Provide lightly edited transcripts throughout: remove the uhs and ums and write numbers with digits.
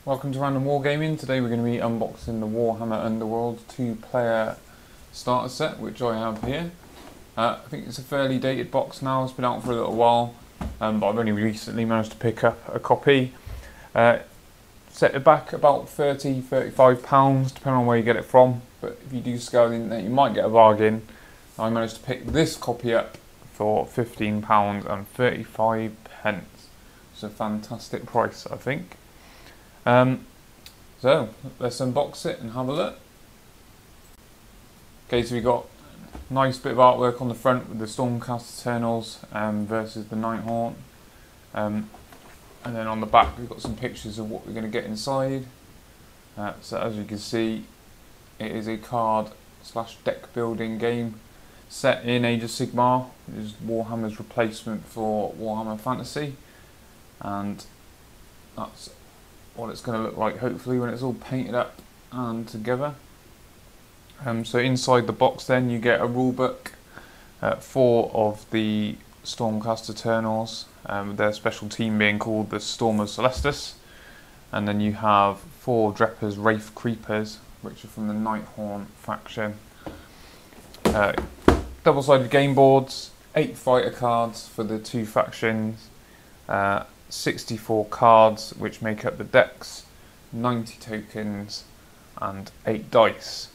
Welcome to Random Wargaming. Today we're going to be unboxing the Warhammer Underworlds 2-player starter set, which I have here. I think it's a fairly dated box now, it's been out for a little while, but I've only recently managed to pick up a copy. Set it back about £30–35 depending on where you get it from, but if you do scour the internet you might get a bargain. I managed to pick this copy up for £15.35. It's a fantastic price, I think. So let's unbox it and have a look. Okay, so we got a nice bit of artwork on the front with the Stormcast Eternals versus the Nighhaunt, and then on the back we've got some pictures of what we're going to get inside. So as you can see, it is a card / deck building game set in Age of Sigmar, which is Warhammer's replacement for Warhammer Fantasy, and that's what it's going to look like hopefully when it's all painted up and together. So inside the box then you get a rulebook, 4 of the Stormcast Eternals, their special team being called the Storm of Celestus, and then you have 4 Drepper's Wraith Creepers, which are from the Nighthaunt faction. Double-sided game boards, 8 fighter cards for the 2 factions, 64 cards which make up the decks, 90 tokens and 8 dice.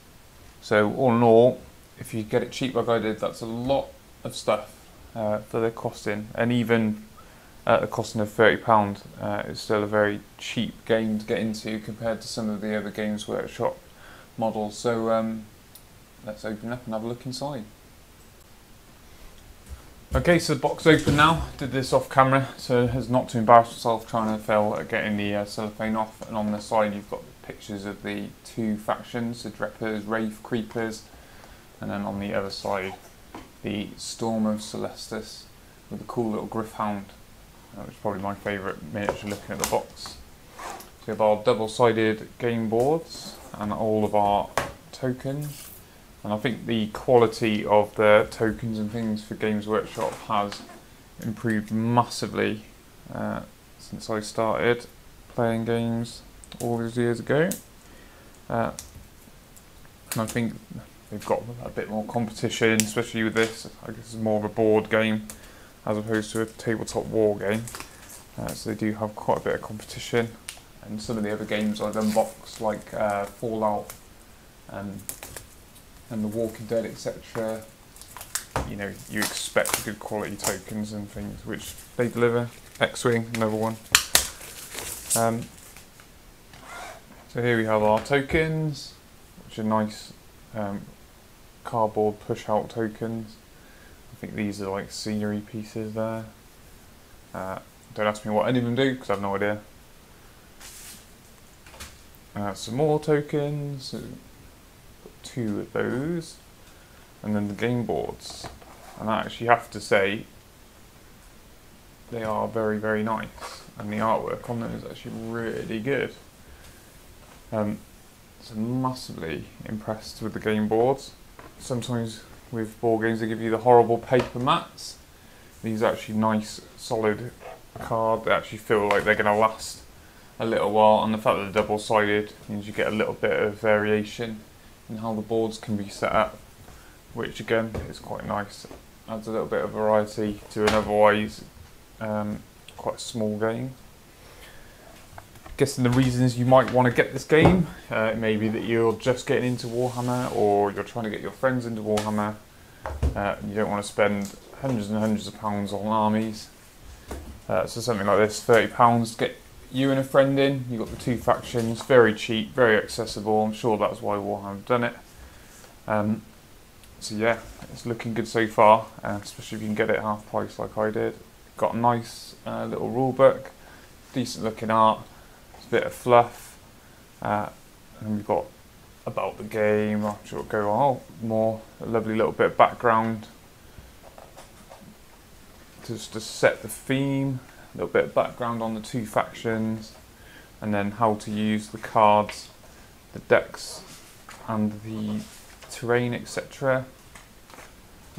So all in all, if you get it cheap like I did, that's a lot of stuff for the costing, and even at the costing of £30, it's still a very cheap game to get into compared to some of the other Games Workshop models. So let's open up and have a look inside. Okay, so the box open now. Did this off camera, so as not to embarrass myself trying to fail at getting the cellophane off. And on the side you've got pictures of the 2 factions, the Drepper's Wraith Creepers, and then on the other side the Storm of Celestus with a cool little Nighhaunt, which is probably my favourite miniature looking at the box. So we have our double-sided game boards and all of our tokens. And I think the quality of the tokens and things for Games Workshop has improved massively since I started playing games all those years ago. And I think they've got a bit more competition, especially with this. I guess it's more of a board game as opposed to a tabletop war game. So they do have quite a bit of competition. And some of the other games I've unboxed, like Fallout and The Walking Dead, etc., you know, you expect good quality tokens and things, which they deliver. X-Wing, another one. So here we have our tokens, which are nice cardboard push-out tokens. I think these are like scenery pieces there. Don't ask me what any of them do, because I have no idea. Some more tokens. 2 of those, and then the game boards, and I actually have to say they are very, very nice, and the artwork on them is actually really good. So massively impressed with the game boards. Sometimes with board games they give you the horrible paper mats. These are actually nice solid card that actually feel like they're going to last a little while, and the fact that they're double-sided means you get a little bit of variation and how the boards can be set up, which again is quite nice. Adds a little bit of variety to an otherwise quite a small game. Guessing the reasons you might want to get this game, it may be that you're just getting into Warhammer, or you're trying to get your friends into Warhammer, and you don't want to spend hundreds and hundreds of pounds on armies. So something like this, £30 to get you and a friend in. You've got the 2 factions, very cheap, very accessible. I'm sure that's why Warhammer have done it. So yeah, it's looking good so far, especially if you can get it half price like I did. Got a nice little rule book, decent looking art, it's a bit of fluff, and we've got about the game. I'm sure it'll go on more, a lovely little bit of background just to set the theme. A little bit of background on the 2 factions, and then how to use the cards, the decks and the terrain, etc.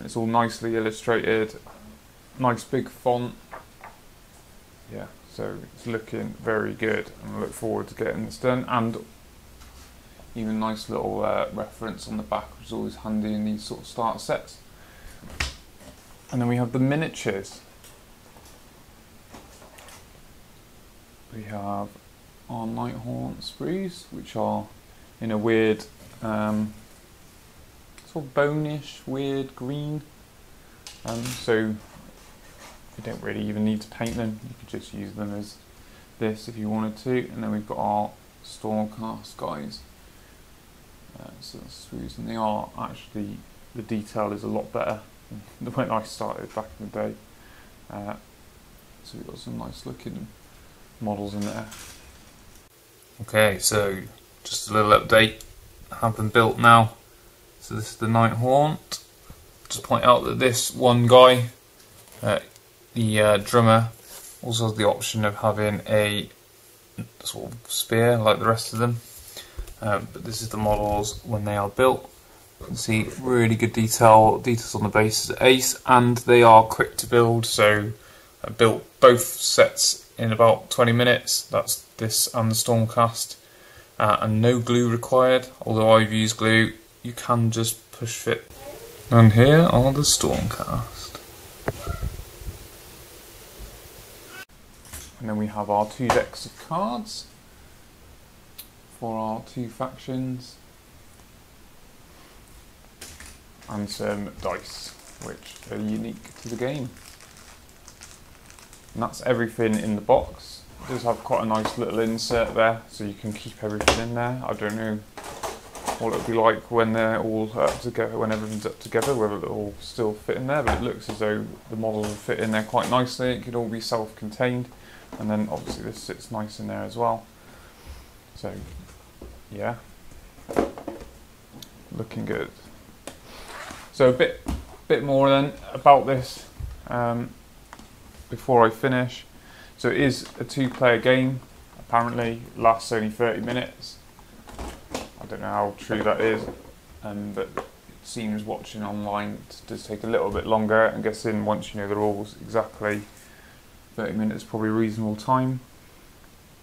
It's all nicely illustrated, nice big font. Yeah, So it's looking very good, and I look forward to getting this done. And even a nice little reference on the back, which is always handy in these sort of start sets. And then we have the miniatures. We have our Nighhaunt sprees, which are in a weird, sort of bonish, weird green. So you don't really even need to paint them. You could just use them as this if you wanted to. And then we've got our Stormcast guys. So the sprees, and they are actually, the detail is a lot better than when I started back in the day. So we've got some nice looking models in there. Okay, so just a little update. Have them built now. So this is the Nighhaunt. Just point out that this one guy, the drummer, also has the option of having a sort of spear like the rest of them. But this is the models when they are built. You can see really good details on the base as ace, and they are quick to build. So I built both sets in about 20 minutes. That's this and the Stormcast, and no glue required. Although I've used glue, you can just push fit. And here are the Stormcast. And then we have our 2 decks of cards for our 2 factions, and some dice, which are unique to the game. And that's everything in the box. It does have quite a nice little insert there, so you can keep everything in there. I don't know what it'll be like when they're all up together, when everything's up together, whether it'll all still fit in there, but it looks as though the models will fit in there quite nicely. It could all be self-contained, and then obviously this sits nice in there as well. So yeah, looking good. So a bit more then about this before I finish. So it is a 2-player game. Apparently lasts only 30 minutes. I don't know how true that is, but it seems watching online does take a little bit longer. I'm guessing once you know the rules exactly, 30 minutes is probably a reasonable time.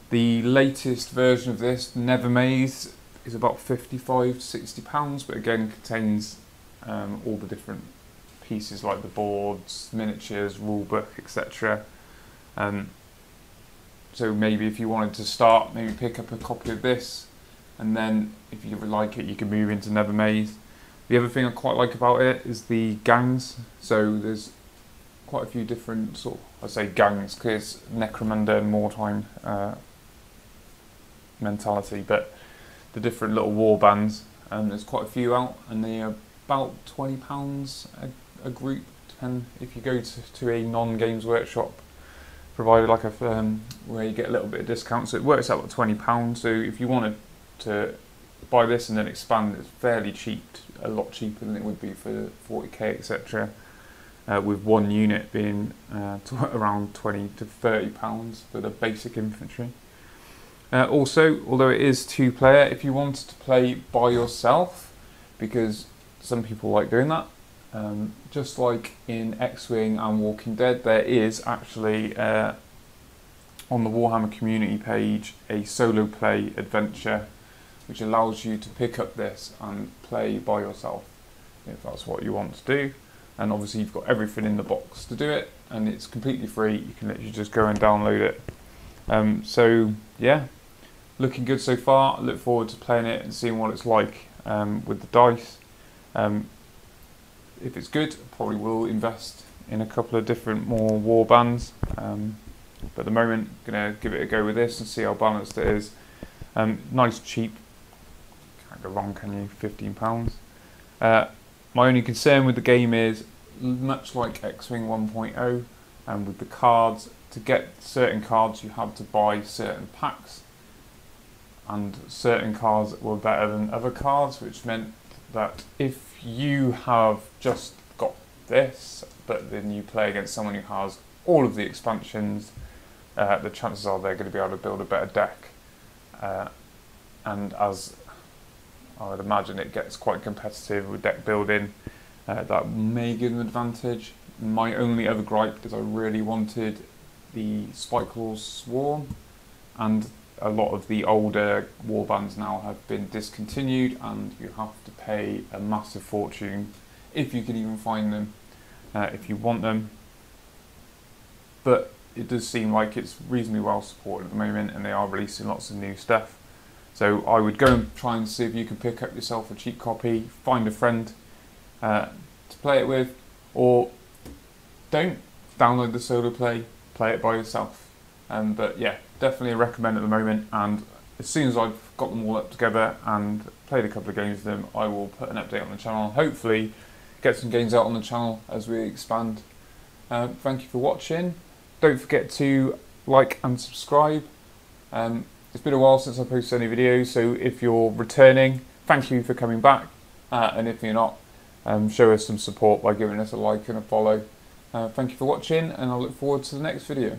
The latest version of this, Never Maze, is about £55 to £60, but again contains all the different pieces like the boards, miniatures, rulebook, etc. So maybe if you wanted to start, maybe pick up a copy of this, and then if you like it, you can move into Never Maze. The other thing I quite like about it is the gangs. So there's quite a few different sort of, I say gangs because Necromunda and wartime mentality, but the different little war bands, and there's quite a few out, and they are about £20 a group, depend if you go to a non-Games Workshop provided, like a where you get a little bit of discount, so it works out at £20. So if you wanted to buy this and then expand, it's fairly cheap, a lot cheaper than it would be for 40k, etc. With one unit being around £20 to £30 for the basic infantry. Also, although it is 2-player, if you wanted to play by yourself, because some people like doing that, just like in X-Wing and Walking Dead, there is actually on the Warhammer community page a solo play adventure which allows you to pick up this and play by yourself if that's what you want to do. And obviously you've got everything in the box to do it, and it's completely free. You can literally just go and download it. So yeah, looking good so far. I look forward to playing it and seeing what it's like with the dice. If it's good, I probably will invest in a couple of different more war bands. But at the moment, I'm going to give it a go with this and see how balanced it is. Nice, cheap. Can't go wrong, can you? £15. My only concern with the game is, much like X-Wing 1.0, and with the cards, to get certain cards you had to buy certain packs, and certain cards were better than other cards, which meant that if you have just got this, but then you play against someone who has all of the expansions, the chances are they're going to be able to build a better deck. And as I would imagine it gets quite competitive with deck building, that may give them an advantage. My only other gripe is I really wanted the Spiteclaw's Swarm, and a lot of the older warbands now have been discontinued, and you have to pay a massive fortune if you can even find them, if you want them. But it does seem like it's reasonably well supported at the moment, and they are releasing lots of new stuff. So I would go and try and see if you can pick up yourself a cheap copy, find a friend to play it with, or don't download the solo play it by yourself. But yeah, definitely a recommend at the moment, and as soon as I've got them all up together and played a couple of games with them, I will put an update on the channel, hopefully get some games out on the channel as we expand. Thank you for watching. Don't forget to like and subscribe. It's been a while since I posted any videos, so if you're returning, thank you for coming back, and if you're not, show us some support by giving us a like and a follow. Thank you for watching, and I look forward to the next video.